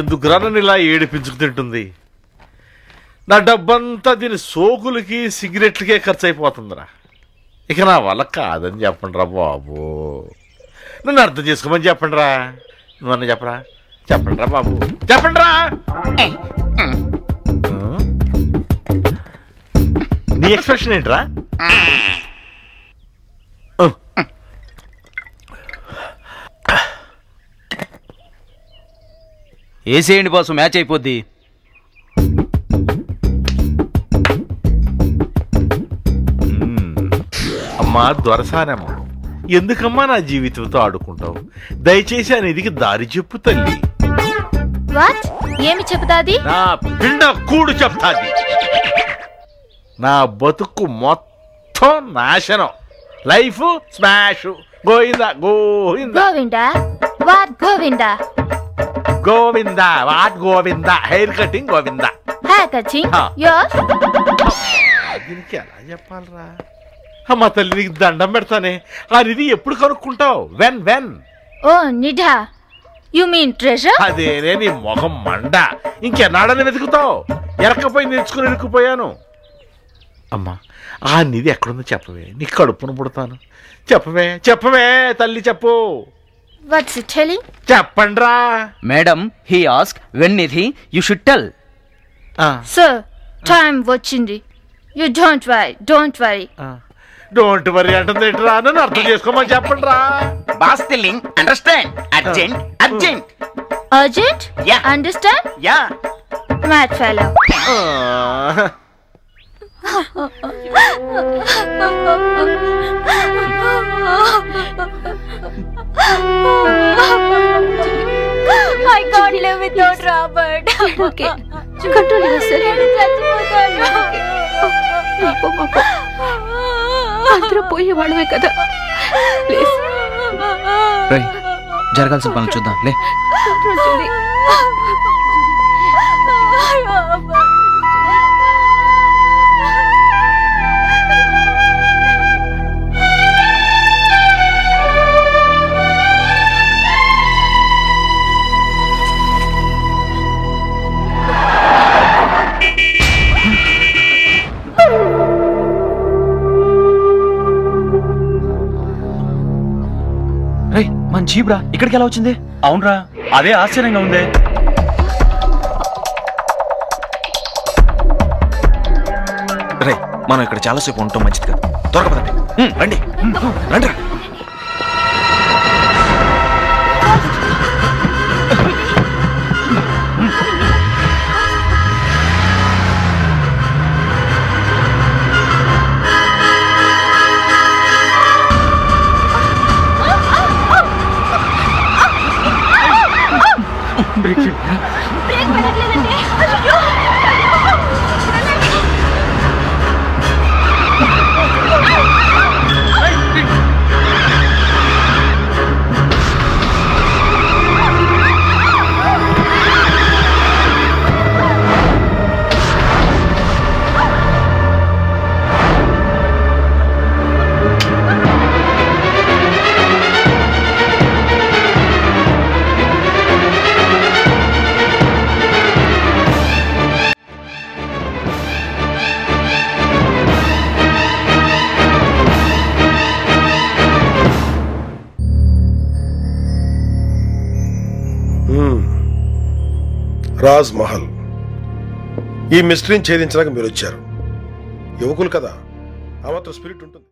ఎందుకురా నన్ను ఇలా ఏడిపించుకు తింటుంది? నా డబ్బంతా దీని సోకులకి సిగరెట్లకే ఖర్చు అయిపోతుందిరా. ఇక నా వల్ల కాదని చెప్పండిరా బాబు. నన్ను అర్థం చేసుకోమని చెప్పండిరా. నువ్వన్నా చెప్పరా, చెప్పండిరా బాబు, చెప్పండిరా. నీ ఎక్స్ప్రెషన్ ఏంట్రా? ఏసేయండి బాసు, మ్యాచ్ అయిపోద్ది. అమ్మా దొరసానమ్మ, ఎందుకమ్మా నా జీవితంతో ఆడుకుంటావు? దయచేసి అనేదికి దారి చెప్పు తల్లి. ఏమి చెప్తాది? నా పిండ కూడు చెప్తాది. నా బతుకు మొత్తం నాశనం, life smash. Govinda Govinda Govinda. What Govinda? Govinda what Govinda? Hair cutting Govinda. Hair cutting యోస్. దీనికి ఎలా చెప్పాలరా? అమ్మ తల్లి నీకు దండం పెడతానే. ఆ నిధి ఎప్పుడు కనుక్కుంటావు? వెన్ ఓ నిధా, యు మీన్ ట్రెజర్? అదేనే నీ మొహం మండ. ఇంకెన్నాడని వెతుకుతావు? ఎరకపోయి నేర్చుకుని ఇరుక్కుపోయాను. అమ్మా ఆ నిధి ఎక్కడుందో చెప్పవే, నీ కడుపును పుడతాను. చెప్పవే తల్లి, చెప్పు. What's it telling? చెప్పండ్రా. మేడం, హీ ఆస్క్ వెన్ నిధి, you should tell. Sir, time వచ్చింది. You don't worry. Don't worry అంటుంది ఏంట్రా? నన్ను అర్థం చేసుకోమని చెప్పండిరా. Boss telling understand. Urgent. Ya understand. Ya mad fellow. I can't live without Robert. Okay. Control yourself. అందరూ పోయేవాళ్ళమే కదా. ప్లీజ్ జరగాల్సిన పనులు చూద్దాం లే. మన జీబ్రా ఇక్కడికి ఎలా వచ్చింది? అవునరా, అదే ఆశ్చర్యంగా ఉంది. రే, మనం ఇక్కడ చాలాసేపు ఉండటం మంచిది కాదు. త్వరగా పదండి. రండి. బ్రేక్ పడట్లేదండి. రాజ్ మహల్, ఈ మిస్టరీని ఛేదించడానికి మీరు వచ్చారు. యువకులు కదా, ఆ మాత్రం స్పిరిట్ ఉంటుంది.